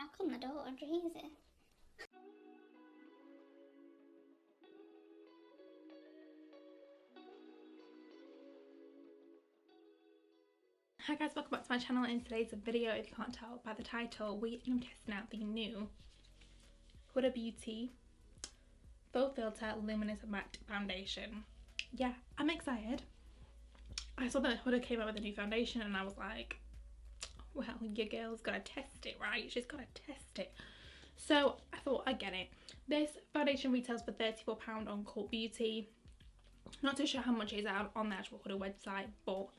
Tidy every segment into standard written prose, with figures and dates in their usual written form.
knock on the door, Jesus. Hi guys, welcome back to my channel. In today's video, if you can't tell by the title, we am testing out the new Huda Beauty Faux Filter Luminous Matte Foundation. Yeah, I'm excited. I saw that Huda came out with a new foundation and I was like, well, your girl's gotta test it, right? She's gotta test it. So I thought I'd get it. This foundation retails for £34 on Cult Beauty. Not too sure how much it is out on the actual Huda website, but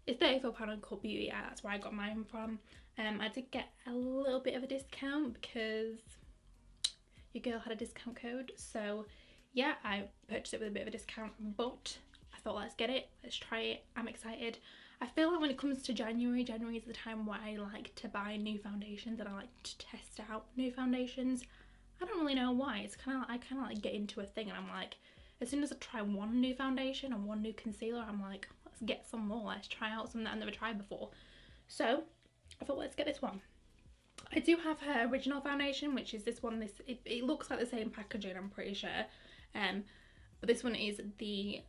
it's £34 on Cult Beauty. That's where I got mine from. I did get a little bit of a discount because your girl had a discount code. So yeah, I purchased it with a bit of a discount, but I thought let's get it, let's try it. I'm excited. I feel like when it comes to January is the time where I like to buy new foundations and I like to test out new foundations. I don't really know why. It's I kind of like get into a thing and I'm like, as soon as I try one new foundation and one new concealer, I'm like, let's get some more, let's try out something that I've never tried before. So I thought let's get this one. I do have her original foundation, which is this one. It looks like the same packaging, I'm pretty sure, but this one is the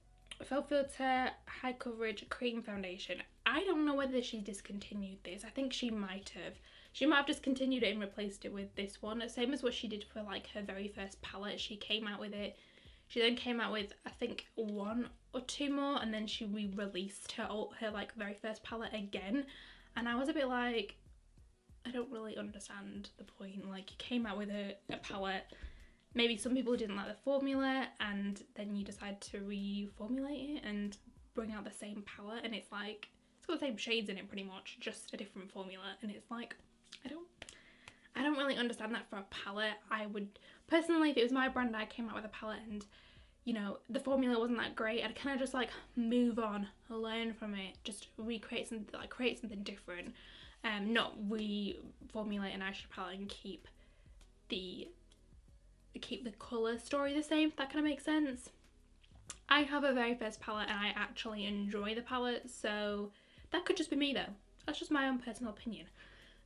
Faux Filter High Coverage Cream Foundation. I don't know whether she discontinued this. I think she might have. She might have discontinued it and replaced it with this one, same as what she did for like her very first palette. She came out with it. She then came out with, I think, one or two more, and then she re-released her like very first palette again. And I was a bit like, I don't really understand the point. Like, you came out with a palette, maybe some people didn't like the formula, and then you decide to reformulate it and bring out the same palette, and it's like, it's got the same shades in it pretty much, just a different formula, and it's like, I don't really understand that for a palette. I would personally, if it was my brand, I came out with a palette and, you know, the formula wasn't that great, I'd kind of just like move on, learn from it, just recreate something, like create something different, not reformulate an eyeshadow palette and keep the colour story the same, if that kind of makes sense. I have a very first palette and I actually enjoy the palette, so that could just be me though. That's just my own personal opinion.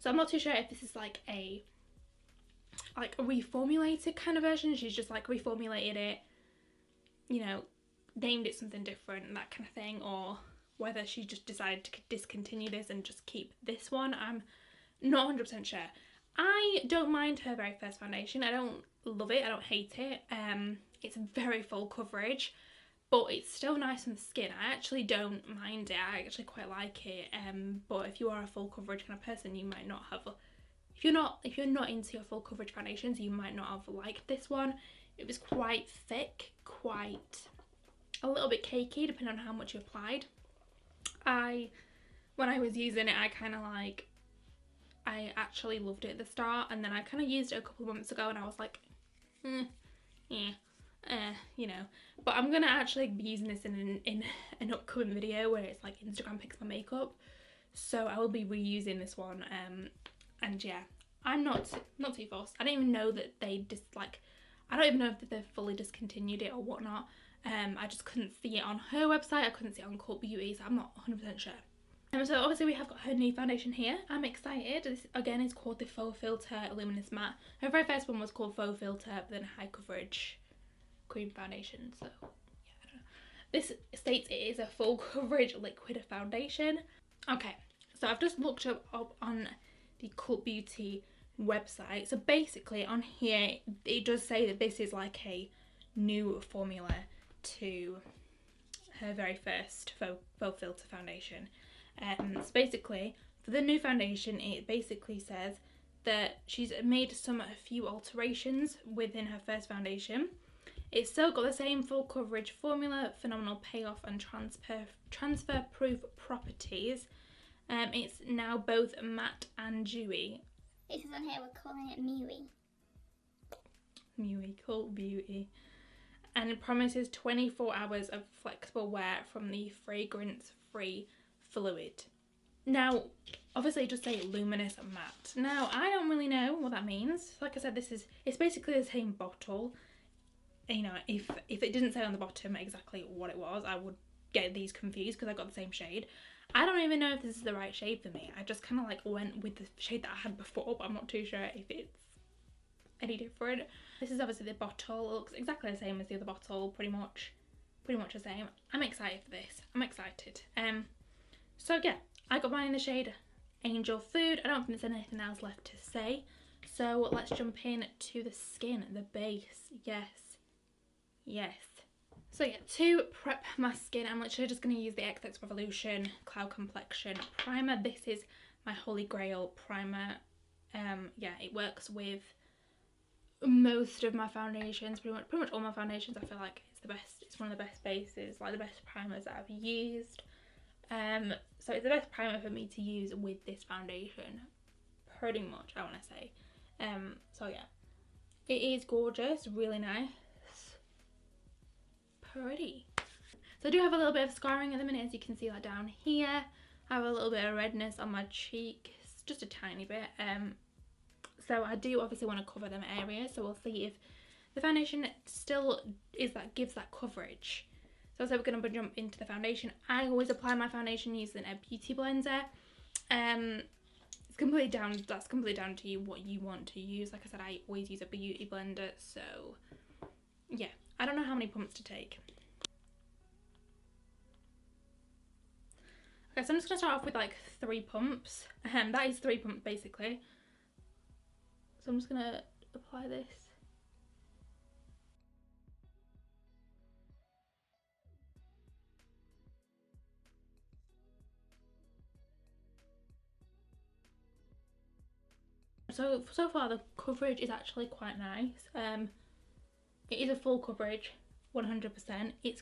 So I'm not too sure if this is like a reformulated kind of version. She's just like reformulated it, you know, named it something different, that kind of thing, or whether she just decided to discontinue this and just keep this one. I'm not 100% sure. I don't mind her very first foundation. I don't love it, I don't hate it. It's very full coverage, but it's still nice on the skin. I actually don't mind it. I actually quite like it. But if you are a full coverage kind of person, you might not have. If you're not into your full coverage foundations, you might not have liked this one. It was quite thick, quite a little bit cakey, depending on how much you applied. When I was using it, I actually loved it at the start, and then I kind of used it a couple of months ago, and I was like, you know. But I'm gonna actually be using this in an upcoming video where it's like Instagram picks my makeup, so I will be reusing this one. And yeah, I'm not too fussed. I don't even know that they I don't even know if they've fully discontinued it or whatnot. I just couldn't see it on her website, I couldn't see it on Cult Beauty, so I'm not 100% sure. So obviously we have got her new foundation here. I'm excited. This again is called the Faux Filter Luminous Matte. Her very first one was called Faux Filter, but then High Coverage Cream Foundation. So yeah, I don't know. This states it is a full coverage liquid foundation. Okay, so I've just looked up on the Cult Beauty website. So basically on here it does say that this is like a new formula to her very first faux filter foundation. So basically for the new foundation, it basically says that she's made a few alterations within her first foundation. It's still got the same full coverage formula, phenomenal payoff and transfer proof properties. It's now both matte and dewy. It says on here we're calling it Mewy. Mewy, Cult Beauty. And it promises 24 hours of flexible wear from the fragrance-free fluid. Now, obviously it does say luminous matte. Now, I don't really know what that means. Like I said, it's basically the same bottle. You know, if it didn't say on the bottom exactly what it was, I would get these confused because I got the same shade. I don't even know if this is the right shade for me. I just kind of like went with the shade that I had before, but I'm not too sure if it's any different. This is obviously the bottle. It looks exactly the same as the other bottle, pretty much the same. I'm excited for this. I'm excited. So yeah, I got mine in the shade Angel Food. I don't think there's anything else left to say. So let's jump in to the skin, the base. Yes. So yeah, to prep my skin, I'm literally just going to use the XX Revolution Cloud Complexion Primer. This is my holy grail primer. Yeah, it works with most of my foundations, pretty much all my foundations. I feel like it's the best. It's one of the best bases, like the best primers that I've used. So it's the best primer for me to use with this foundation, pretty much, I want to say. So yeah, it is gorgeous, really nice, pretty. So I do have a little bit of scarring at the minute, as you can see, like down here. I have a little bit of redness on my cheek, just a tiny bit. So I do obviously want to cover them areas, so we'll see if the foundation still gives that coverage. So we're going to jump into the foundation. I always apply my foundation using a beauty blender. It's completely down to you what you want to use. Like I said, I always use a beauty blender, so yeah, I don't know how many pumps to take. Okay, so I'm just going to start off with like 3 pumps. That is 3 pumps basically. So I'm just going to apply this. So far the coverage is actually quite nice. It is a full coverage, 100%. It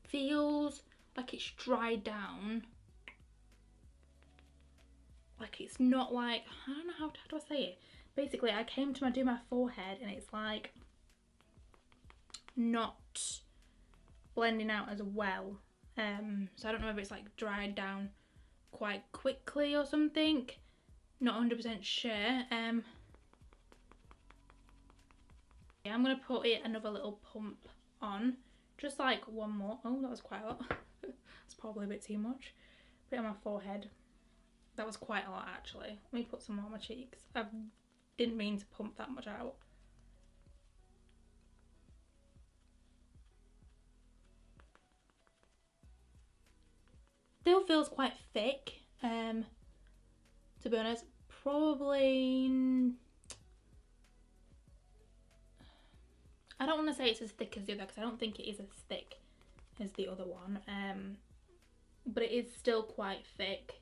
feels like it's dried down. Like it's not like, I don't know how do I say it. Basically, I came to do my forehead and it's like not blending out as well. So I don't know if it's like dried down quite quickly or something. Not 100% sure. Yeah, I'm gonna put another little pump on, just like one more. Oh, that was quite a lot. That's probably a bit too much. Put it on my forehead. That was quite a lot actually. Let me put some more on my cheeks. I didn't mean to pump that much out. Still feels quite thick. To be honest, probably, I don't want to say it's as thick as the other because I don't think it is as thick as the other one, but it is still quite thick.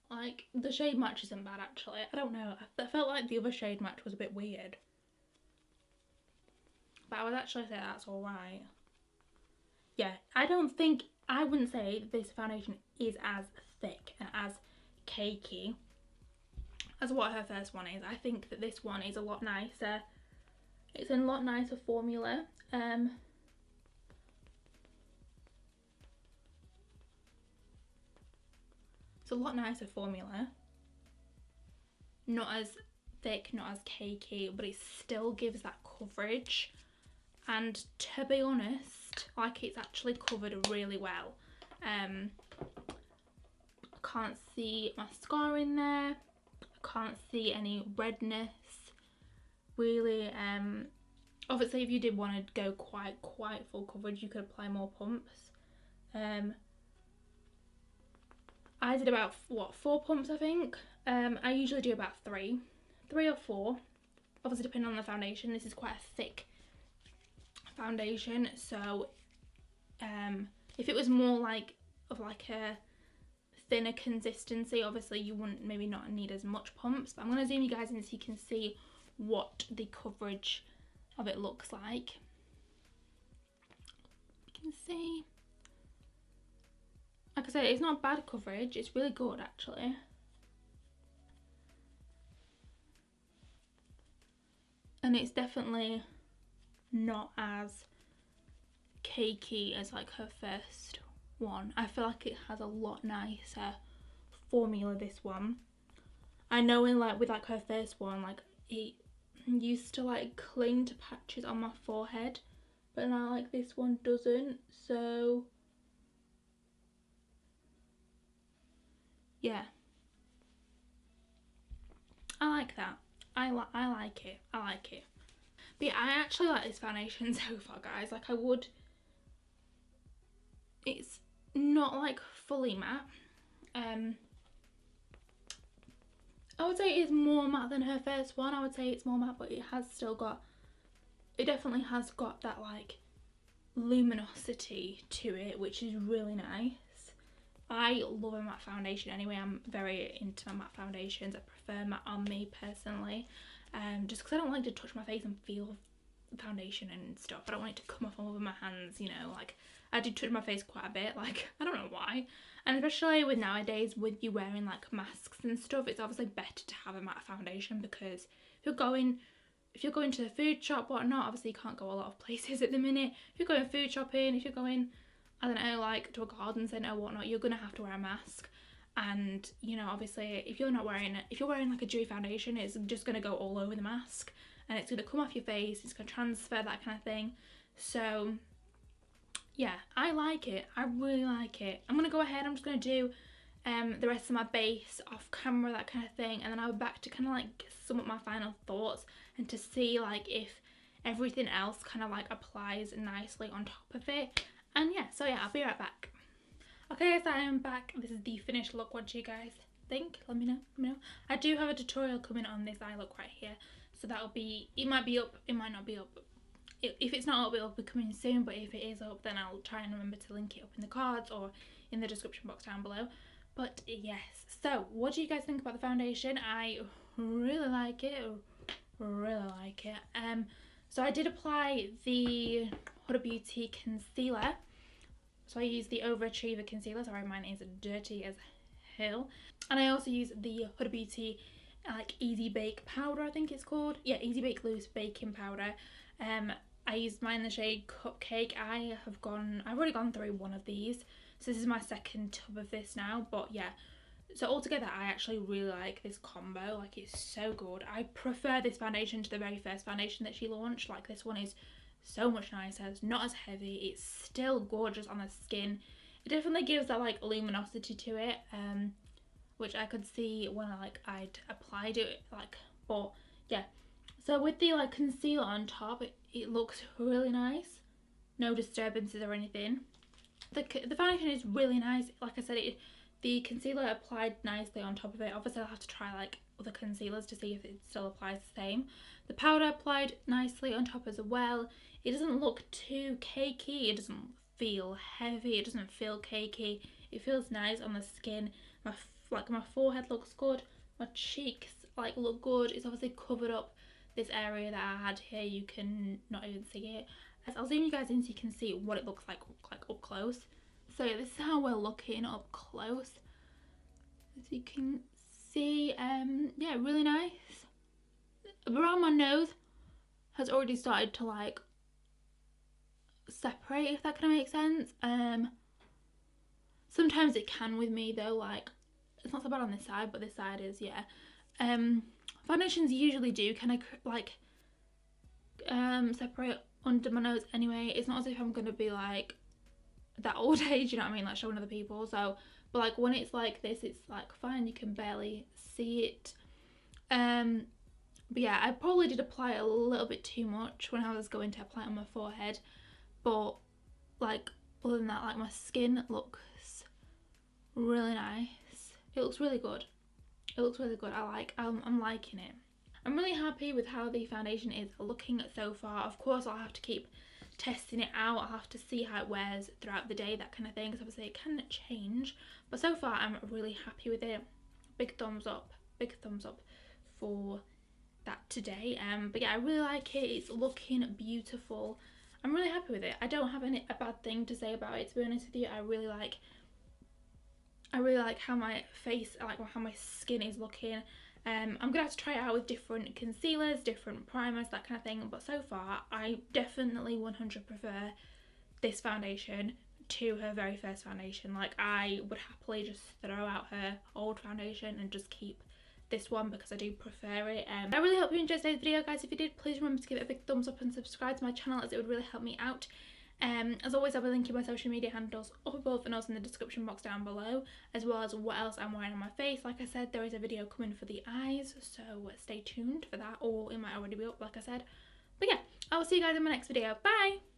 Like, the shade match isn't bad actually. I don't know, I felt like the other shade match was a bit weird, but I would actually say that's alright. Yeah, I wouldn't say this foundation is as thick and as cakey as what her first one is. I think that this one is a lot nicer. It's a lot nicer formula. It's a lot nicer formula. Not as thick, not as cakey, but it still gives that coverage. And to be honest, like, it's actually covered really well. I can't see mascara in there. I can't see any redness really. Obviously if you did want to go quite full coverage, you could apply more pumps. I did about, what, 4 pumps I think. I usually do about 3 or 4, obviously depending on the foundation. This is quite a thick foundation, so if it was more like a thinner consistency, obviously you wouldn't maybe not need as much pumps. But I'm going to zoom you guys in so you can see what the coverage of it looks like. You can see, like I said, it's not bad coverage, it's really good actually. And it's definitely not as cakey as like her first one. I feel like it has a lot nicer formula, this one. I know in like with like her first one, like it used to like cling to patches on my forehead, but now like this one doesn't. So yeah, I like that. I like it. I like it. But yeah, I actually like this foundation so far, guys. Like it's not like fully matte. I would say it's more matte than her first one. I would say it's more matte, but it definitely has got that like luminosity to it, which is really nice. I love a matte foundation anyway. I'm very into my matte foundations. I prefer matte on me personally, just because I don't like to touch my face and feel the foundation and stuff. I don't want it to come off all over my hands, you know. Like I do touch my face quite a bit, like I don't know why. And especially with nowadays, with you wearing like masks and stuff, it's obviously better to have a matte foundation, because if you're going to the food shop, whatnot, obviously you can't go a lot of places at the minute. If you're going food shopping, if you're going, I don't know, like to a garden centre or whatnot, you're gonna have to wear a mask. And you know, obviously, if you're wearing like a dewy foundation, it's just gonna go all over the mask, and it's gonna come off your face. It's gonna transfer, that kind of thing. So yeah, I like it. I really like it. I'm gonna go ahead. I'm just gonna do the rest of my base off camera, that kind of thing, and then I'll be back to kind of like sum up my final thoughts and to see like if everything else kind of like applies nicely on top of it. And yeah, so yeah, I'll be right back. Okay, guys, I am back. This is the finished look. What do you guys think? Let me know. I do have a tutorial coming on this eye look right here, so that'll be, it might be up, it might not be up. If it's not up, it'll be coming soon, but if it is up, then I'll try and remember to link it up in the cards or in the description box down below. But yes, so what do you guys think about the foundation? I really like it. So I did apply the Huda Beauty concealer. So I used the Overachiever concealer. Sorry, mine is dirty as hell. And I also used the Huda Beauty like Easy Bake powder, I think it's called. Yeah, Easy Bake Loose Baking Powder. I used mine in the shade Cupcake. I've already gone through one of these. So this is my second tub of this now. But yeah, so altogether I actually really like this combo. Like it's so good. I prefer this foundation to the very first foundation that she launched. Like this one is so much nicer. It's not as heavy. It's still gorgeous on the skin. It definitely gives that like luminosity to it, which I could see when I'd applied it, like. But yeah, so with the like concealer on top, it looks really nice. No disturbances or anything. The foundation is really nice. Like I said, the concealer applied nicely on top of it. Obviously I'll have to try like other concealers to see if it still applies the same. The powder applied nicely on top as well. It doesn't look too cakey. It doesn't feel heavy. It doesn't feel cakey. It feels nice on the skin. My forehead looks good. My cheeks like look good. It's obviously covered up this area that I had here. You can not even see it. I'll zoom you guys in so you can see what it looks like up close. So yeah, this is how we're looking up close. As you can see, yeah, really nice. Around my nose has already started to like separate, if that kind of makes sense. Sometimes it can with me though, like it's not so bad on this side, but this side is, yeah. Foundations usually do kind of like separate under my nose anyway. It's not as if I'm gonna be like that all day, do you know what I mean, like showing other people. So but like when it's like this, it's like fine, you can barely see it. But yeah, I probably did apply a little bit too much when I was going to apply it on my forehead, but like other than that, like my skin looks really nice. It looks really good. It looks really good. I'm liking it. I'm really happy with how the foundation is looking so far. Of course, I'll have to keep testing it out. I'll have to see how it wears throughout the day, that kind of thing, because obviously it can change. But so far, I'm really happy with it. Big thumbs up for that today. But yeah, I really like it. It's looking beautiful. I'm really happy with it. I don't have a bad thing to say about it, to be honest with you. I really like how my face, like how my skin is looking. I'm gonna have to try it out with different concealers, different primers, that kind of thing, but so far I definitely 100% prefer this foundation to her very first foundation. Like I would happily just throw out her old foundation and just keep this one because I do prefer it. I really hope you enjoyed today's video, guys. If you did, please remember to give it a big thumbs up and subscribe to my channel, as it would really help me out. As always, I'll be linking my social media handles up above and also in the description box down below, as well as what else I'm wearing on my face. Like I said, there is a video coming for the eyes, so stay tuned for that, or it might already be up, like I said. But yeah, I will see you guys in my next video. Bye!